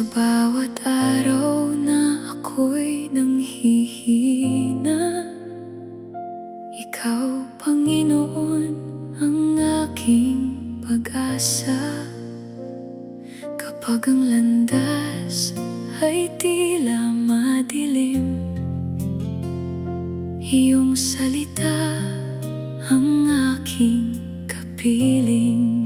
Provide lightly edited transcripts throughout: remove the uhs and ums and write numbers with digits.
Sa bawat araw na ako'y nanghihina, Ikaw, Panginoon, ang aking pag-asa. Kapag ang landas ay tila madilim, iyong salita ang aking kapiling.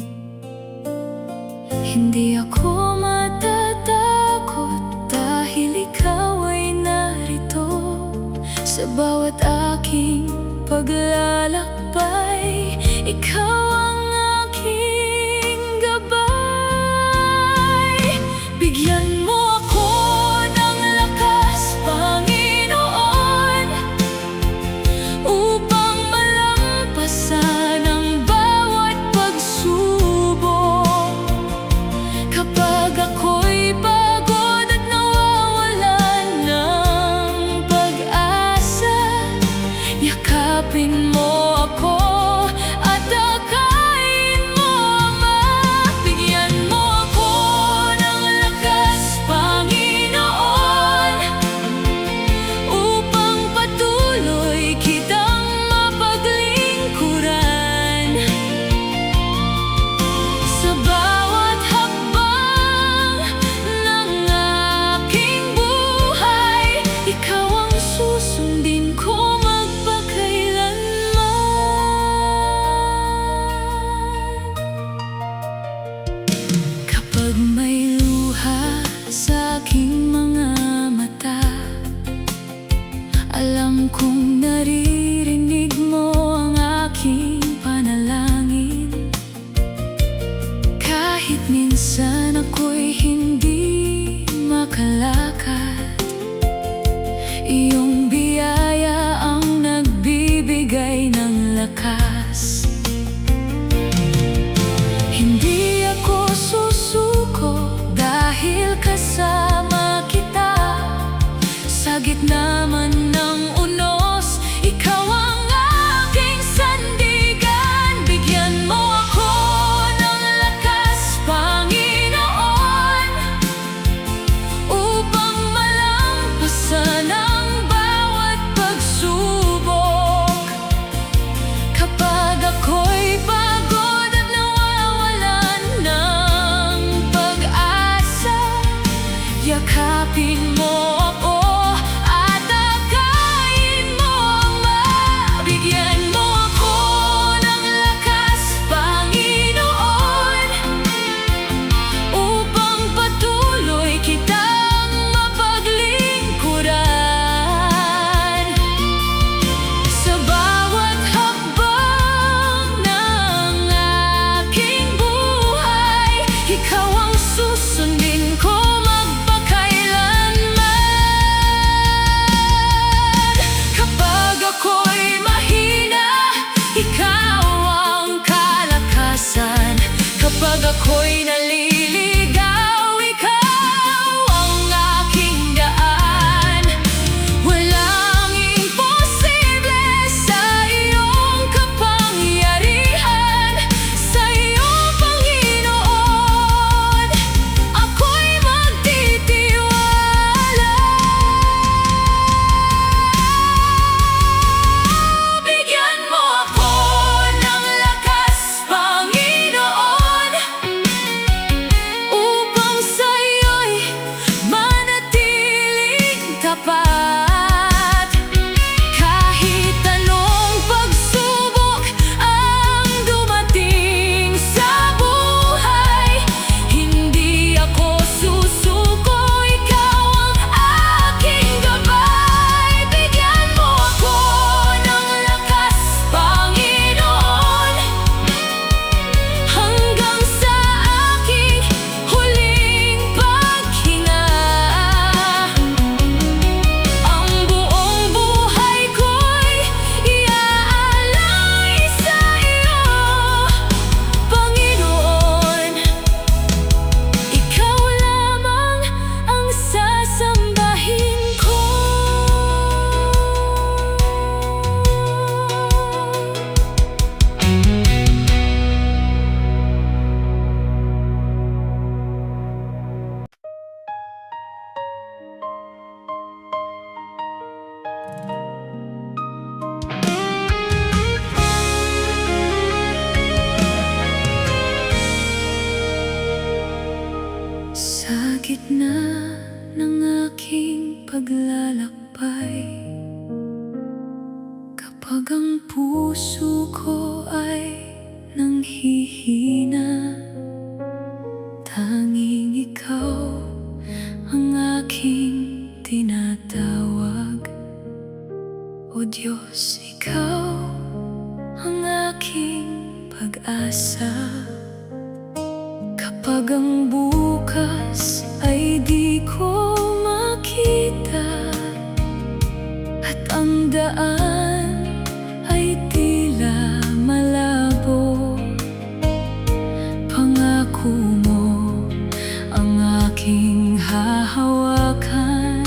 Hindi ako matatakot dahil ikaw ay narito. Sa bawat aking paglalakbay, ikaw ang aking gabay. Bigyan mo ako ng lakas, Panginoon, upang malampasan ang bawat pagsubok. Kapag ako'y pagod at nawawalan ng pag-asa, yakapin mo ako at akayin mo, Ama. Bigyan mo ako ng lakas, Panginoon, upang patuloy kitang mapaglingkuran. Sa bawat hakbang ng aking buhay, ikaw ang susundin ko magpakailanman. Kapag may luha sa aking mga mata, alam kong naririnig mo ang aking panalangin. Kahit minsan ako'y hindi makalakad, iyong biyaya ang nagbibigay ng lakas. Hindi ako susuko dahil kasama kita. Sa gitna man ng unos, ikaw ang aking sandigan. Bigyan mo ako ng lakas, Panginoon, upang malampasan ang bawat pagsubok. Kapag ako'y pagod at nawawalan ng pag-asa, yakapin mo ako at akayin mo, Ama. Bigyan mo ako ng lakas, Panginoon, upang patuloy kitang mapaglingkuran. Sa bawat hakbang ng aking buhay, ikaw ang susundin ko magpakailanman. gitna ng aking paglalakbay, kapag ang puso ko ay nanghihina, tanging ikaw ang aking tinatawag. O Diyos, ikaw ang aking pag-asa. Kapag ang bukas ay di ko makita, at ang daan ay tila malabo, pangako mo ang aking hahawakan,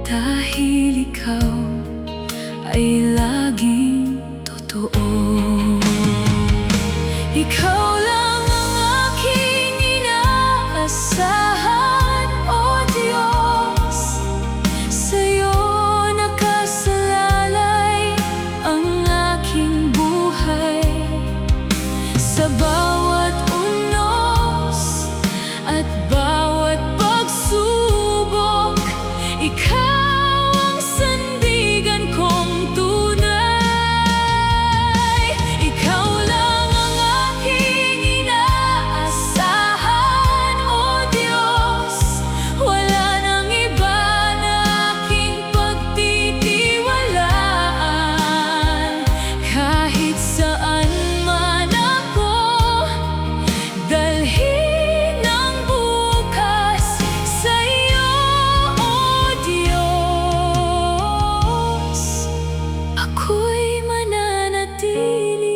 dahil ikaw ay laging totoo. Ikaw lang ang aking inaasahan, O Diyos. Sa'yo nakasalalay ang aking buhay, sa bawat unos at bawat pagsubok. Ikaw ang sandigan kong tunay. Ikaw lang ang aking inaasahan, O Diyos. Wala nang iba na aking pagtitiwalaan. Kahit saan man ako dalhin ang bukas, sa'yo, O Diyos, ako'y mananatili.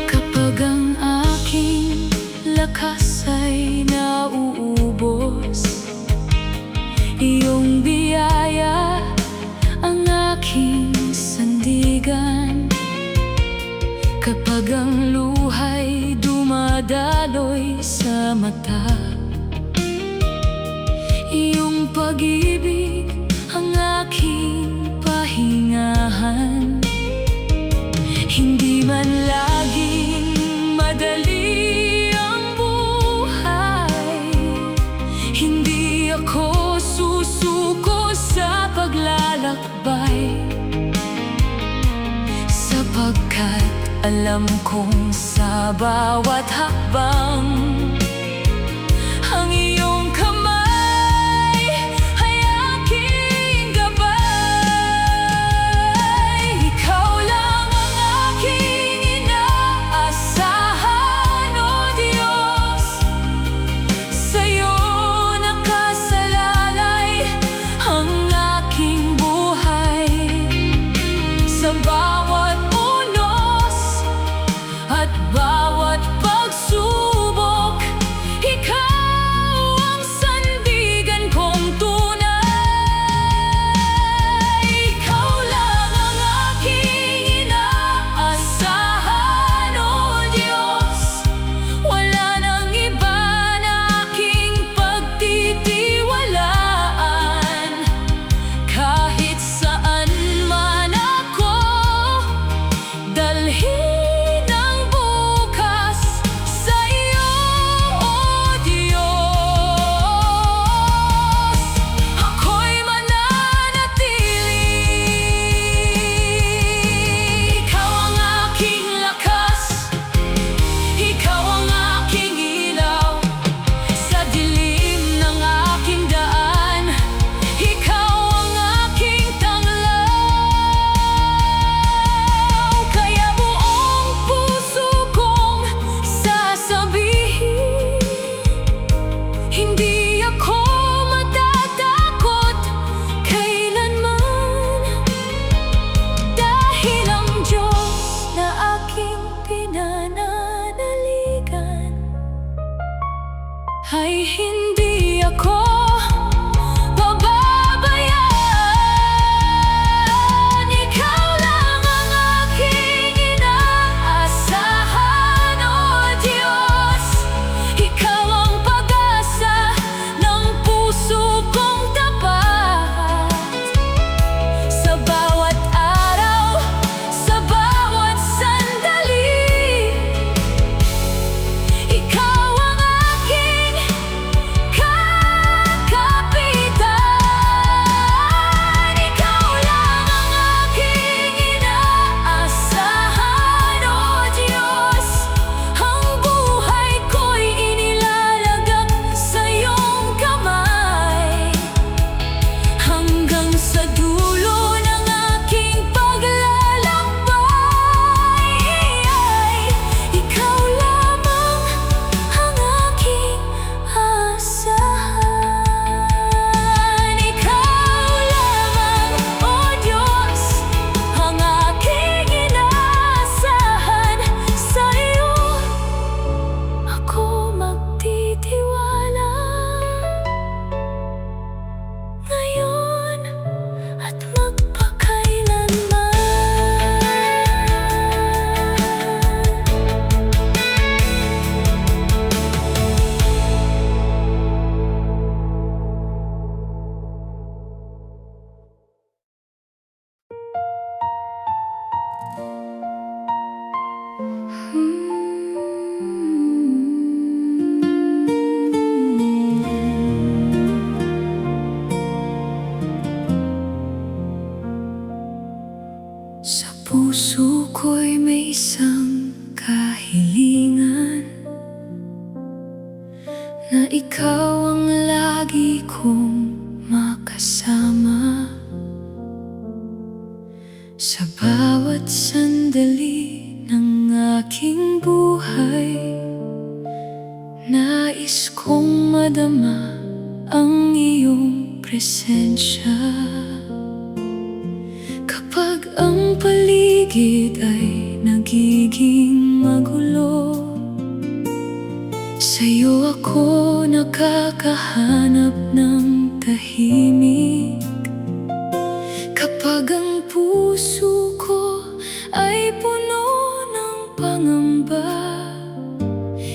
Kapag ang aking lakas ay nauubos, iyong biyaya ang aking sandigan. Kapag ang luha'y dumadaloy sa mata, iyong pag-ibig ang aking pahingahan. Hindi man laging madali ang buhay, hindi ako susuko sa paglalakbay, sapagkat alam kong sa bawat hakbang ang iyong kamay ay aking gabay. Ikaw lang ang aking inaasahan, O Diyos. Sa'yo nakasalalay ang aking buhay, sa bawat unos at bawat pagsubok. Ikaw ang sandigan kong tunay. Ikaw lang ang aking inaasahan, O Diyos. Wala nang iba na aking pagtitiwalaan. Kahit saan man ako dalhin ang bukas, sa'yo, O Diyos, ako'y mananatili. Ikaw ang aking lakas, ikaw ang aking ilaw, sa dilim ng aking daan. Ikaw ang aking tanglaw, kaya buong puso kong sasabihin, hindi ako matatakot kailanman, dahil ang Diyos na aking pinananaligan ay hindi ako pababayaan. Ikaw lang ang aking inaasahan, O Diyos. Ikaw ang pag-asa ng puso kong tapat, sa bawat araw, sa bawat sandali. ikaw ang lagi kong makasama sa bawat sandali ng aking buhay. Nais kong madama ang iyong presensya kapag ang paligid ay nagiging magulo. Sa'yo ako nakakahanap ng tahimik kapag ang puso ko ay puno ng pangamba.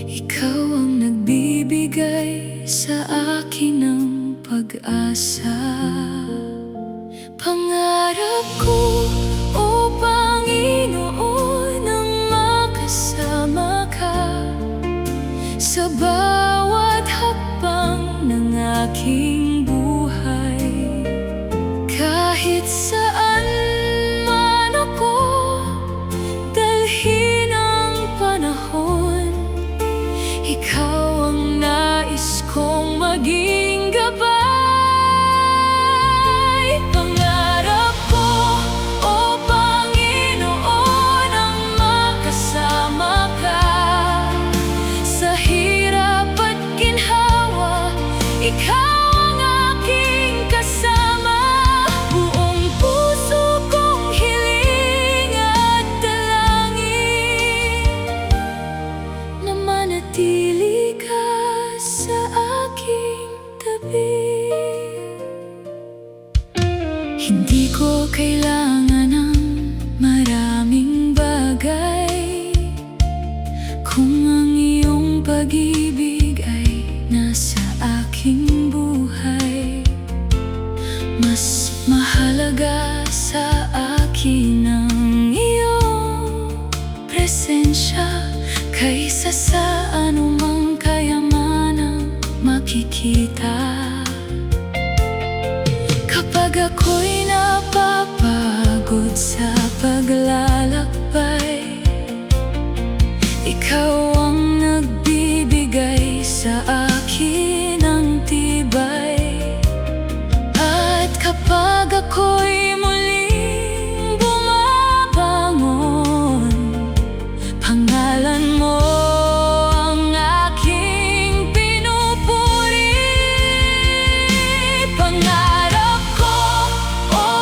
Ikaw ang nagbibigay sa akin ng pag-asa. Pangarap ko, O Panginoon, ang makasama ka sa bawat hakbang ng aking buhay. Kahit saan man ako dalhin ang panahon, ikaw ang nais kong maging gabay. Pangarap ko, O Panginoon, ang makasama ka sa hirap at ginhawa. Ikaw ang aking kasama. Buong puso kong hiling at dalangin na manatili ka sa aking tabi. Hindi ko kailangan ng maraming bagay kung ang iyong pag-ibig ay nasa aking buhay. Mas mahalaga sa akin ang iyong presensya kaysa sa anumang kayamanang makikita. Kapag ako'y napapagod sa paglalakbay, ikaw ang nagbibigay sa akin ng tibay. At kapag ako'y muling bumabangon, pangalan mo ang aking pinupuri. Pangarap ko, O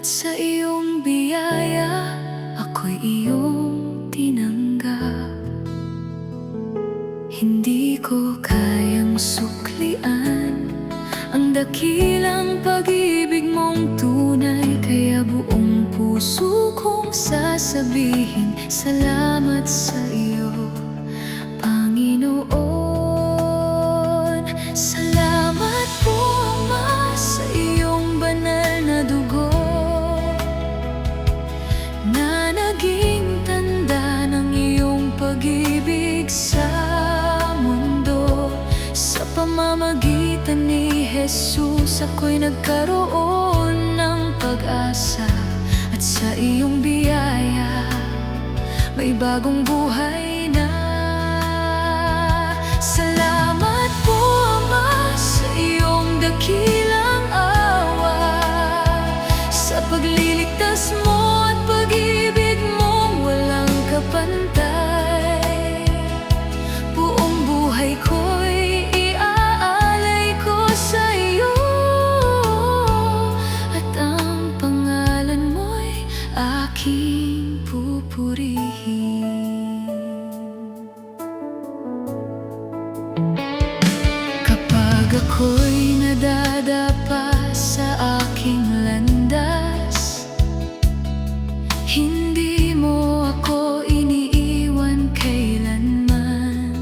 At sa iyong biyaya, ako'y iyong tinanggap. Hindi ko kayang suklian ang dakilang pag-ibig mong tunay. Kaya buong puso kong sasabihin, salamat sa iyo, Panginoon. Salamat po, Ama, sa iyong banal na dugo na naging tanda ng iyong pag-ibig sa mundo. Sa pamamagitan ni Jesus, ako'y nagkaroon ng pag-asa. At sa iyong biyaya, may bagong buhay na. Salamat po, Ama, sa iyong dakilang awa, sa pagliligtas mo at pag-ibig mong walang kapantay. Buong buhay ko'y iaalay ko sa iyo, at ang pangalan mo'y aking pupurihin. Kapag ako'y nadadapa sa aking landas, hindi mo ako iniiwan kailanman.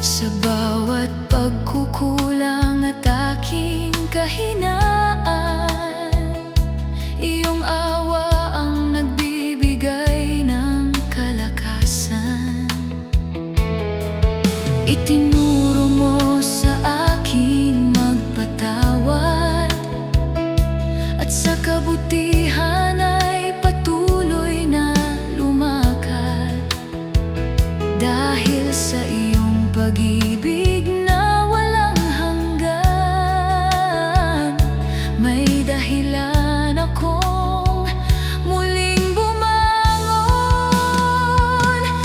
Sa bawat pagkukulang at aking kahinaan, iyong awa ang nagbibigay ng kalakasan. Itinuro mo sa akin magpatawad, at sa kabutihan ay patuloy na lumakad. Dahil sa iyong pag-ibig na walang hanggan, may dahilan akong muling bumangon.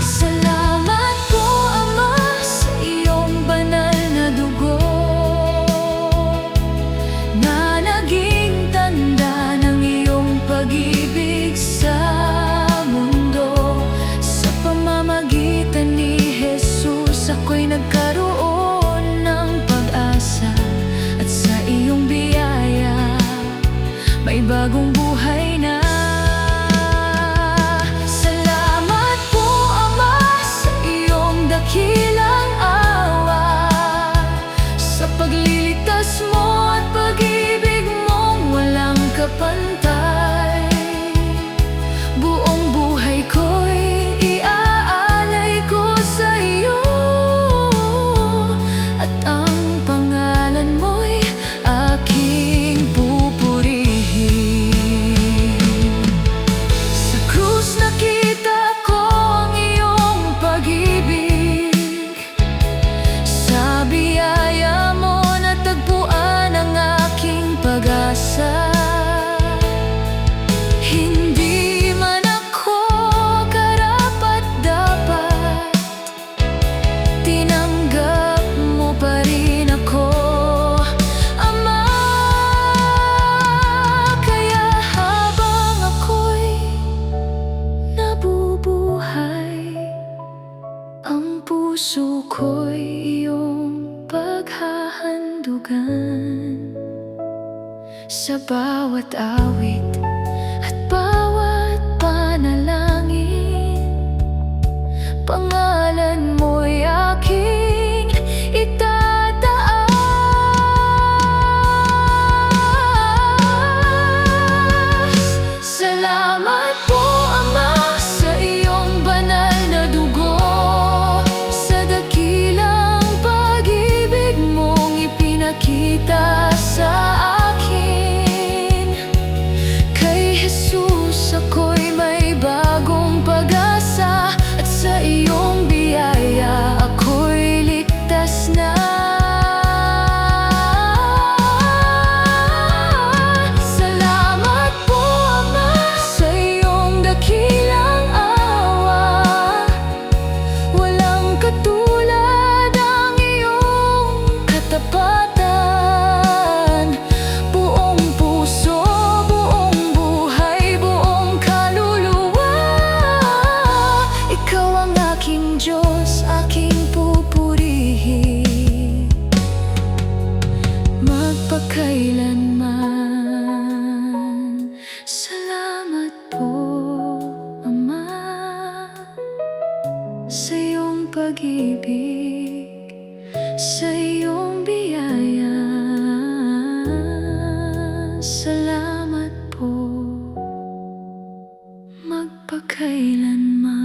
Salamat po, Ama, sa iyong banal na dugo na naging tanda ng iyong pag-ibig sa mundo. Sa pamamagitan ni Jesus, ako'y nagkaroon ng pag-asa. At sa iyong biyaya, may bagong buhay na. Salamat po, Ama, sa iyong dakilang awa, sa pagliligtas mo at pag-ibig mong walang kapantay. Buong buhay ko'y iaalay ko sa iyo, at ang pangalan mo'y aking pupurihin. Sa krus nakita ko ang iyong pag-ibig, sa biyaya mo natagpuan ang aking pag-asa. Hindi man ako karapat-dapat, tinanggap mo pa rin ako, Ama. Kaya habang ako'y nabubuhay, ang puso ko'y iyong paghahandugan. Sa bawat awit at bawat panalangin, pangalan mo'y aking itataas. Salamat po, Ama, sa iyong banal na dugo, sa dakilang pag-ibig mong ipinakita sa akin. Salamat po, Ama, sa iyong pag-ibig, sa iyong biyaya. Salamat po, magpakailanman.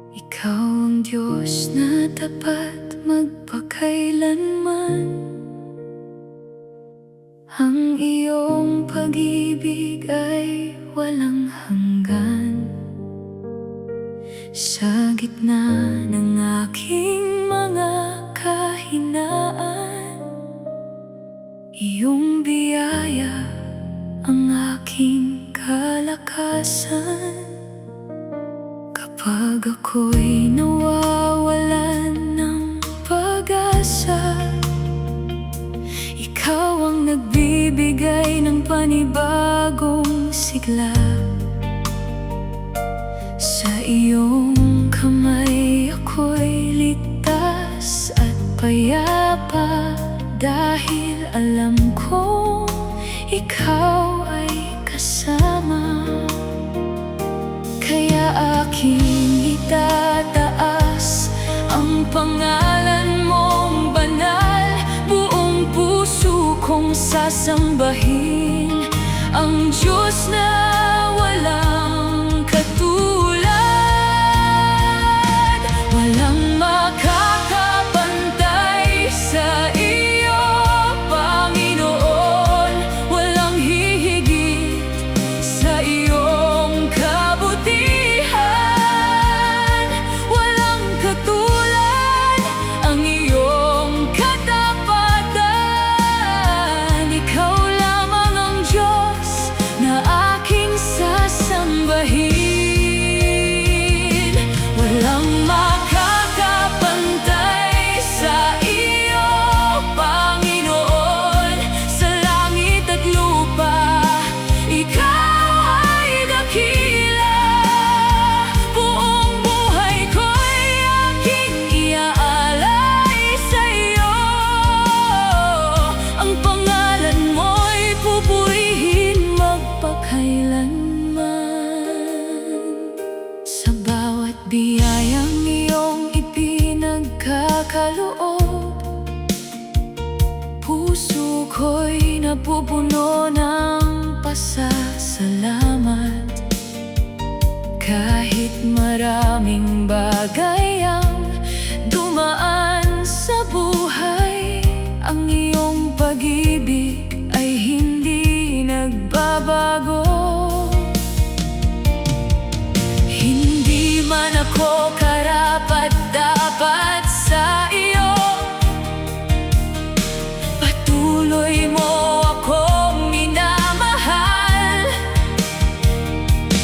Ikaw ang Diyos na tapat magpakailanman. Ang iyong pag-ibig ay walang hanggan. Sa gitna ng aking mga kahinaan, iyong biyaya ang aking kalakasan. Kapag ako'y nawawalan ng pag-asa, ikaw ang nagbibigay ng panibagong sigla. Sa iyong kamay ako'y ligtas at payapa, dahil alam kong ikaw ay kasama. Kaya aking itataas ang pangalan mong banal. Buong puso kong sasambahin ang Diyos na walang katulad. Walang makakapantay sa iyo, Panginoon. Walang hihigit sa iyong kabutihan. Walang katulad ang iyong katapatan. Ikaw lamang ang Diyos na aking sasambahin. Walang makakapantay sa iyo, Panginoon. Sa langit at lupa, ikaw ay dakila. Buong buhay ko'y aking iaalay sa iyo. Ang pangalan mo'y pupurihin magpakailanman. Sa bawat biyayang iyong ipinagkakaloob, puso ko'y napupuno ng pasasalamat. Kahit maraming bagay ang dumaan sa buhay, ang iyong pag-ibig ay hindi nagbabago. Hindi man ako karapat-dapat sa iyo, patuloy mo akong minamahal.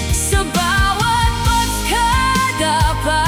Sa bawat pagkadapa,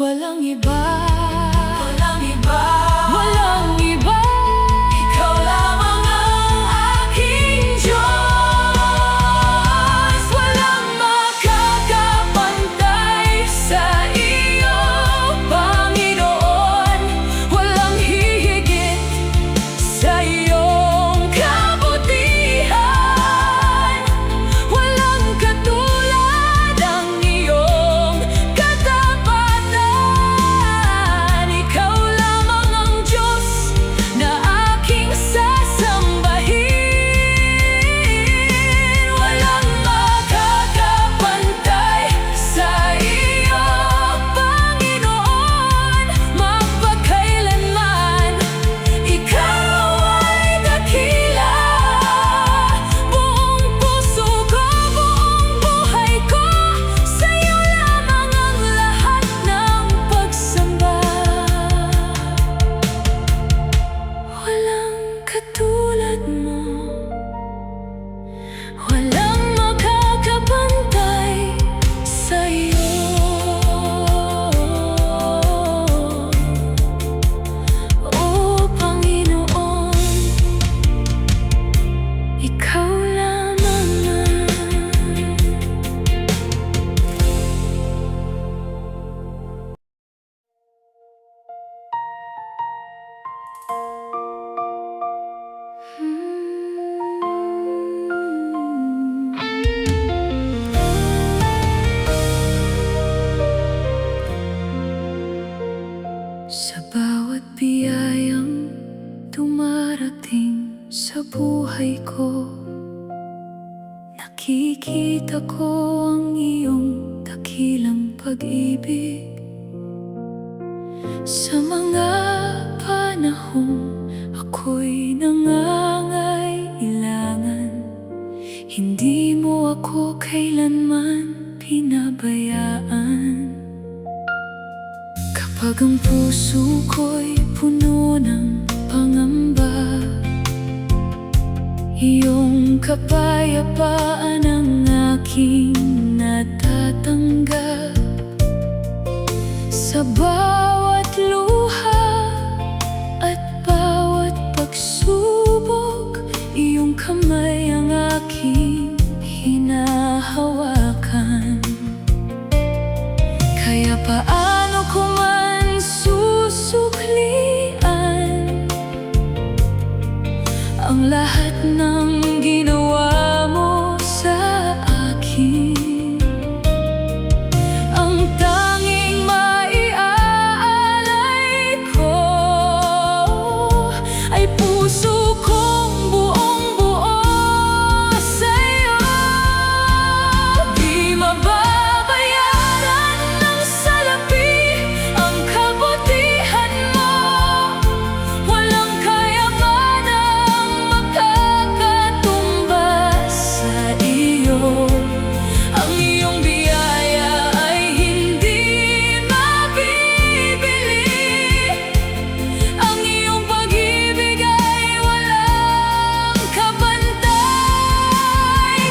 walang iba, walang iba, walang iba. ikaw lamang ang aking Diyos. Walang makakapantay sa iyo, Panginoon. Walang hihigit sa iyong kabutihan. Walang katulad ang iyong katapatan. Ikaw lamang ang Diyos na aking sasambahin. Walang makakapantay sa iyo, Panginoon. Mapagkailanman ikaw ay dakila. Buong puso ko, buong buhay ko, sa iyo lamang ang lahat ng pagsamba. Walang katulad mo, walang makakapantay sa iyo. O Panginoon, ikaw lamang ang Sa bawat biyayang dumarating sa buhay ko, nakikita ko ang iyong dakilang pag-ibig. Sa mga panahong ako'y nangangailangan, hindi mo ako kailanman pinabayaan. Kapag ang puso ko'y puno ng pangamba, iyong kapayapaan ang aking natatanggap. Sa bawat luha at bawat pagsubok, iyong kamay ang aking hinahawakan. Kaya paano ko man susuklian ang lahat ng ginawa mo sa akin, ang tanging maiaalay ko ay puso kong buong-buo sa'yo. Di mababayaran ng salapi ang kabutihan mo. Walang kayamanang makakatumbas sa iyo. Ang iyong biyaya ay hindi mabibili. Ang iyong pag-ibig ay walang kabantay.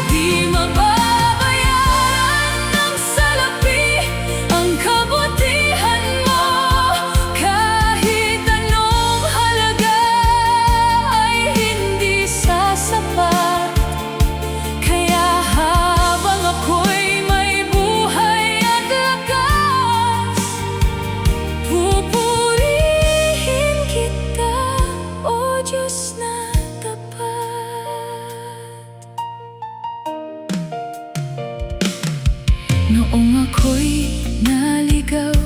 Di mababayaran ng salapi ang kabutihan mo. Kahit anong halaga ay hindi sasapat. Kaya habang ako'y may buhay at lakas, pupurihin kita, O Diyos na tapat. Noong ako'y naligaw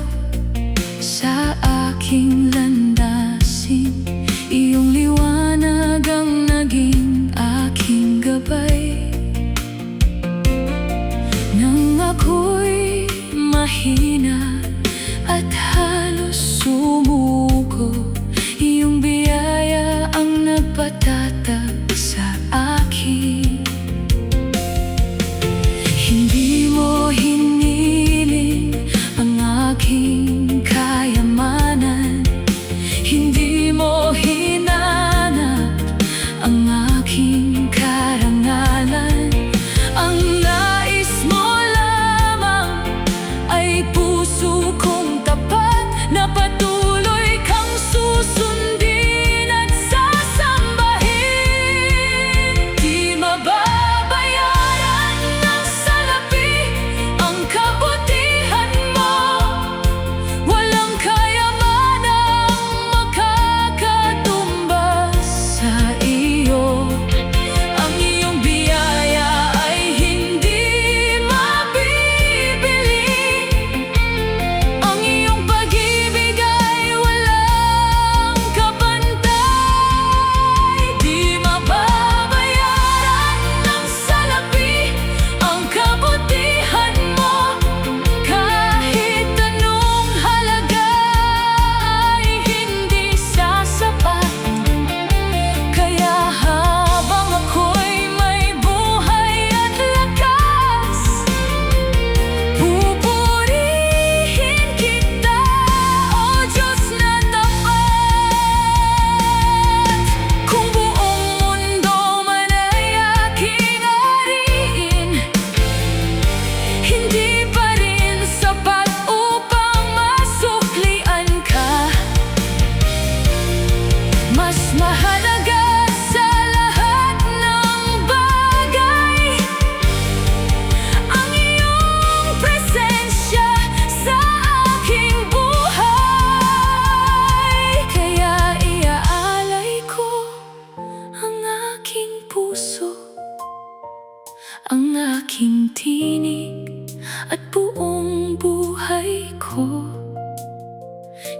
sa aking landasin, iyong liwanag ang naging aking gabay. Nang ako'y mahina at halos sumuko, iyong biyaya ang nagpatatag sa akin. Hindi mo hiniling ang aking kayamanan, hindi mo hinanap ang aking karangalan. Ang nais mo lamang ay puso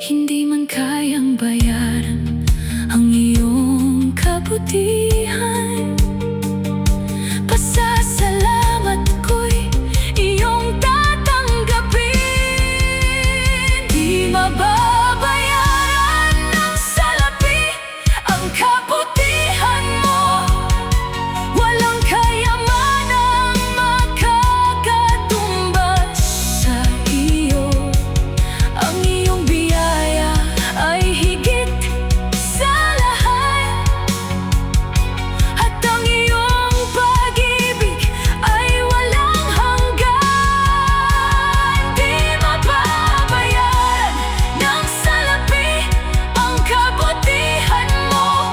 Hindi man kayang bayaran ang iyong kabutihan. Pasasalamat ko'y iyong tatanggapin. Di mababayaran ng salapi ang kabutihan mo. Walang kayamanang makakatumbas sa iyo. Ang iyong biyaya ay higit sa lahat, at ang iyong pag-ibig ay walang hanggan. Di mababayaran ng salapi ang kabutihan mo.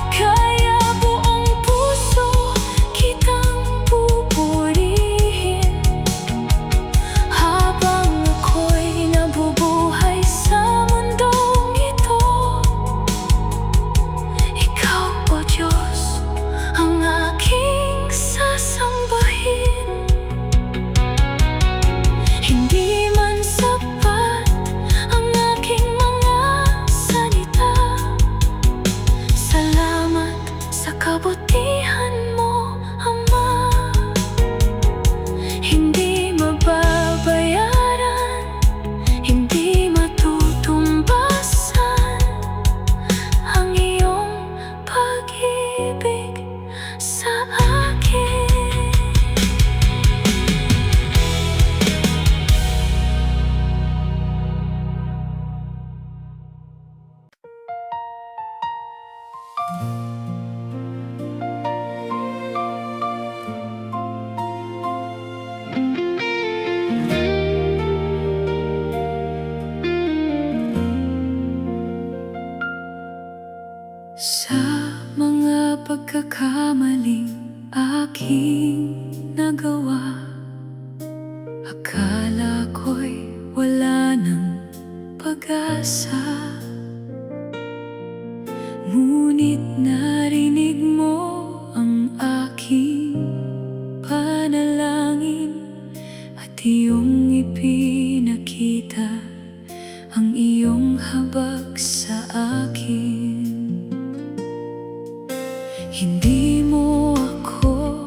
Kaya buong puso kitang pupurihin habang ako'y nabubuhay sa mundong ito. Ikaw, O Diyos, ang aking sasambahin. Hindi man sapat ang aking mga salita. Salamat sa kabutihan mo, Ama. Hindi mababayaran, hindi matutumbasan ang iyong pag-ibig sa akin. Sa mga pagkakamaling aking nagawa, akala ko'y wala ng pag-asa. Ngunit narinig mo ang aking panalangin at iyong ipinakita ang iyong habag sa akin. Hindi mo ako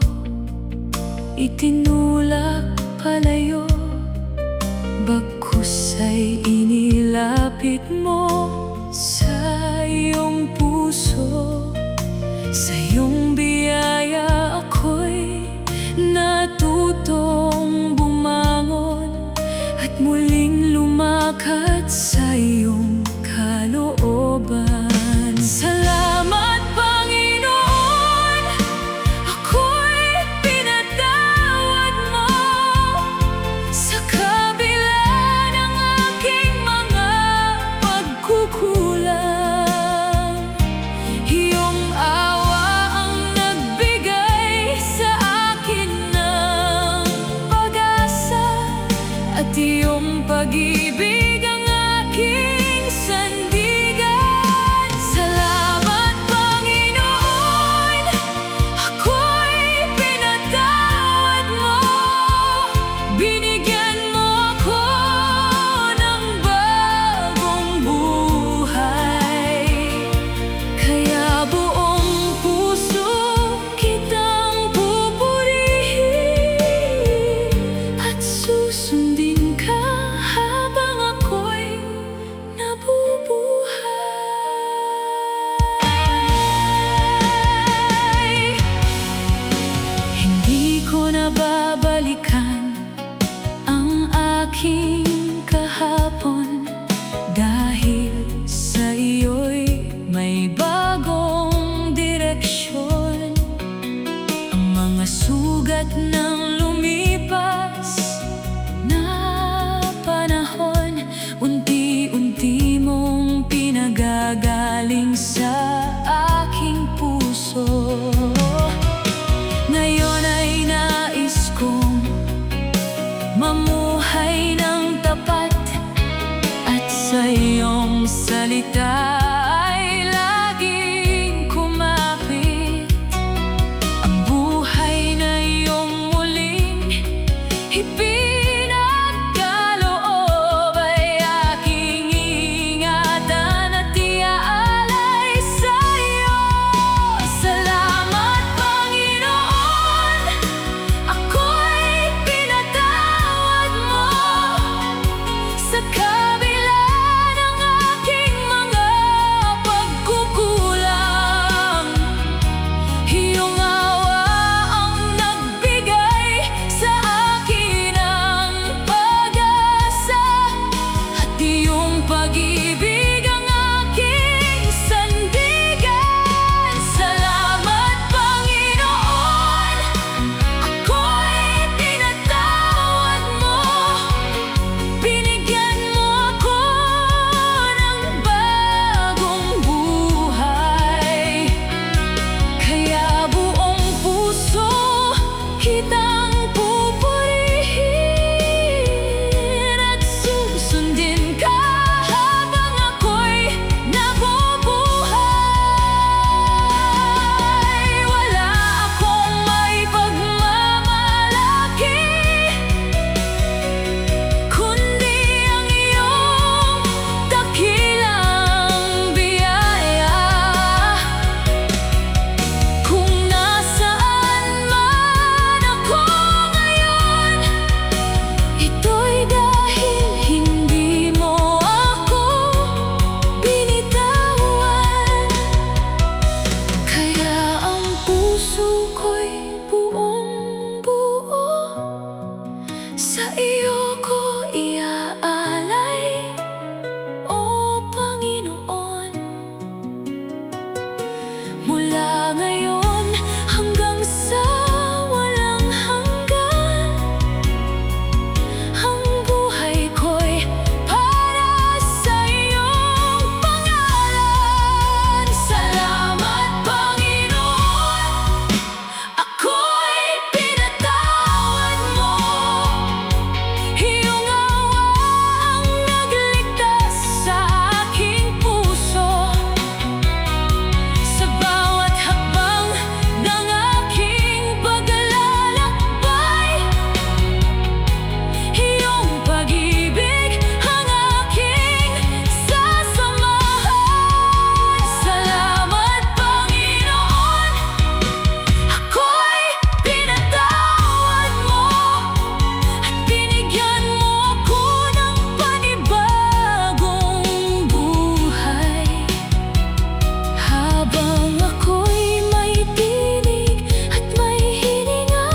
itinulak palayo, bagkus ay inilapit mo sa iyong puso. Sa iyong biyaya ako'y natutong bumangon at muling lumakad sa iyong kalooban. Salamat, Panginoon, ako'y pinatawad mo. Sa kabila ng aking mga pagkukulang, iyong awa ang nagbigay sa akin ng pag-asa, at iyong pag-ibig ang aking sandigan. Salamat, Panginoon, ako'y pinatawad mo. Binigyan mo ako ng bagong buhay. Kaya buong puso kitang pupurihin at susundin ka habang ako'y nabubuhay. Hindi ko nababalikan ang aking kahapon, dahil sa iyo'y may bagong direksyon. Ang mga sugat ng lumipas na panahon, unti-unti mong pinagagaling sa aking puso. Ngayon ay nais kong mamuhay ng tapat, at sa iyong salita ay laging kumapit. Ang buhay na iyong muling ipinagkaloob ay aking sa iyo ko iaalay, O Panginoon. Mula ngayon hanggang sa walang hanggan, ang buhay ko'y para sa iyong pangalan. Salamat, Panginoon, ako'y pinatawad mo. Iyong awa ang nagligtas sa aking puso. Sa bawat hakbang ng aking paglalakbay, iyong pag-ibig ang aking sasamahan. Salamat, Panginoon, ako'y pinatawad mo at binigyan mo ako ng panibagong buhay. Habang ako'y may tinig at may hininga,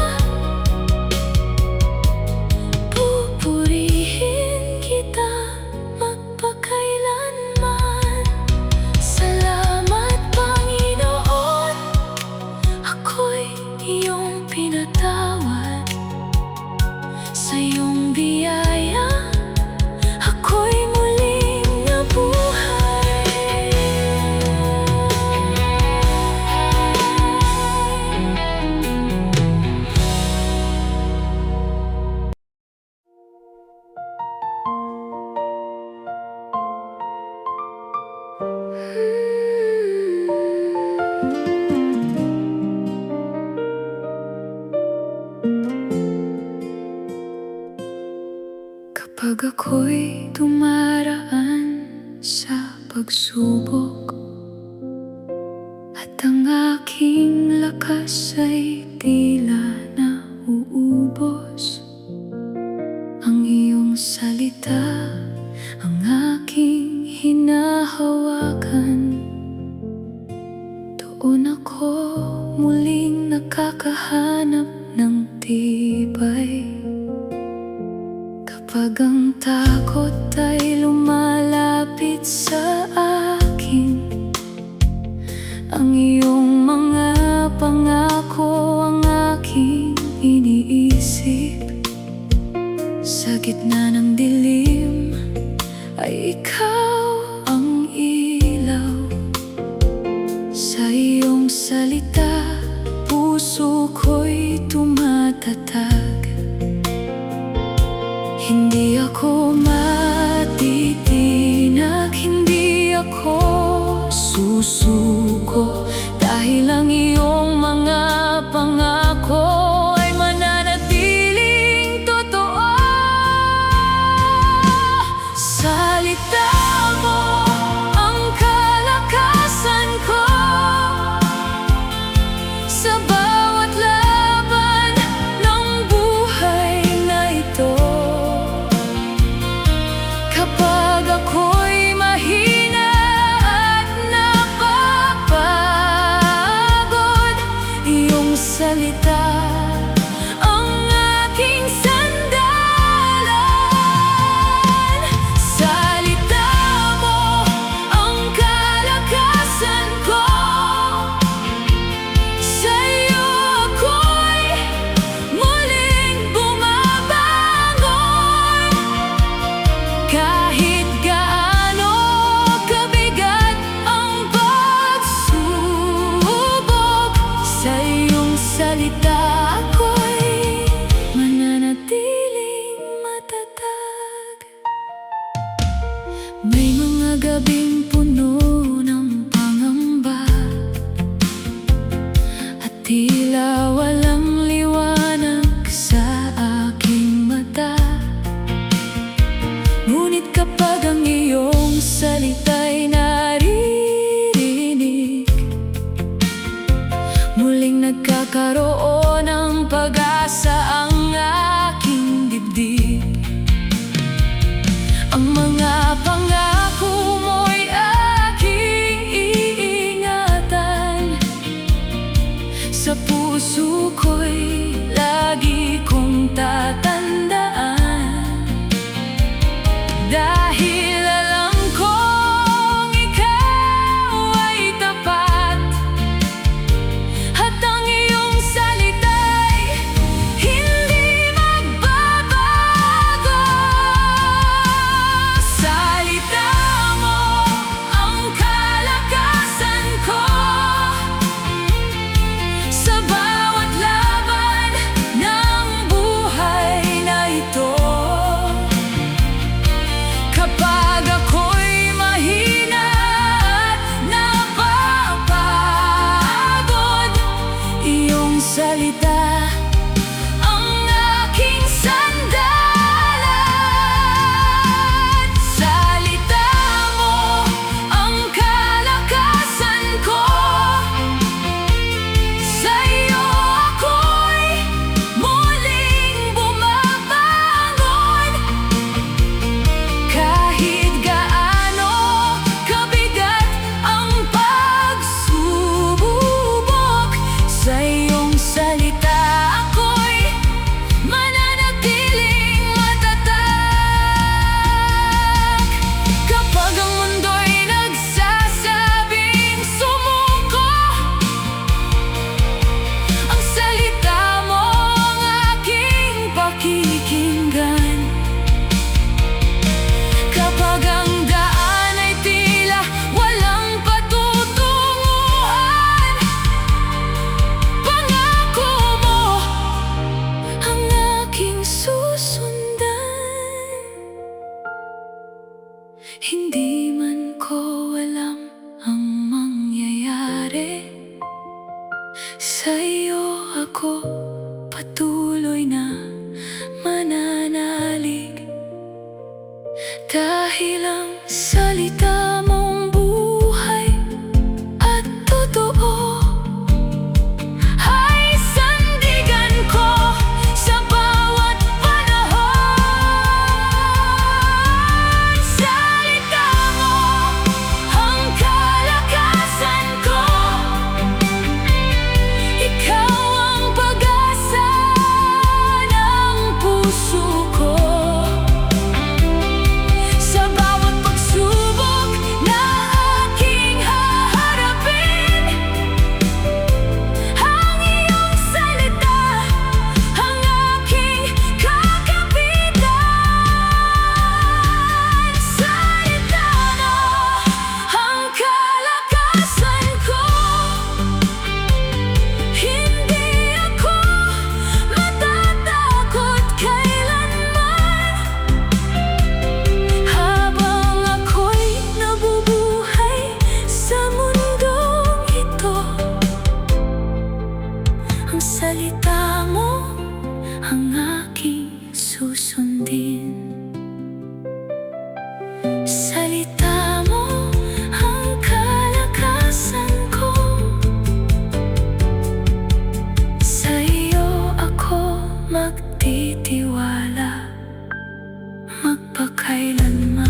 pupurihin kita magpakailanman. Salamat, Panginoon, ako'y iyong pinatawad. Sa iyong biyaya, ako'y muling nabuhay. Kapag ako'y dumaraan sa pagsubok at ang aking lakas ay tila na uubos, ang iyong salita ang aking hinahawakan. Doon ako muling nakakahanap ng tibay. Kapag ang takot ay lumalapit sa akin, ang iyong mga pangako ang aking iniisip. Sa gitna ng dilim ay ikaw ang ilaw. Sa iyong salita, puso ko'y tumatatag. Hindi ako matitinag, hindi ako susuko, dahil ang iyong mga pangako ay mananatiling totoo. Salita mo ang kalakasan ko sa bawat laban ng buhay na ito. Kapag ako'y mahina at napapagod, Dahil ang salita mong buhay at totoo ay sandigan ko sa bawat panahon. Salita mo ang kalakasan ko, ikaw ang pag-asa ng puso ko. Sa bawat pagsubok na aking haharapin, ang iyong salita ang aking kakapitan. Salita na ang kalakasan ko, hindi ako matatakot kailanman. Habang ako'y nabubuhay sa mundong ito, ang salita mo ang aking susundin. Salita mo ang kalakasan ko, sa iyo ako magtitiwala magpakailanman.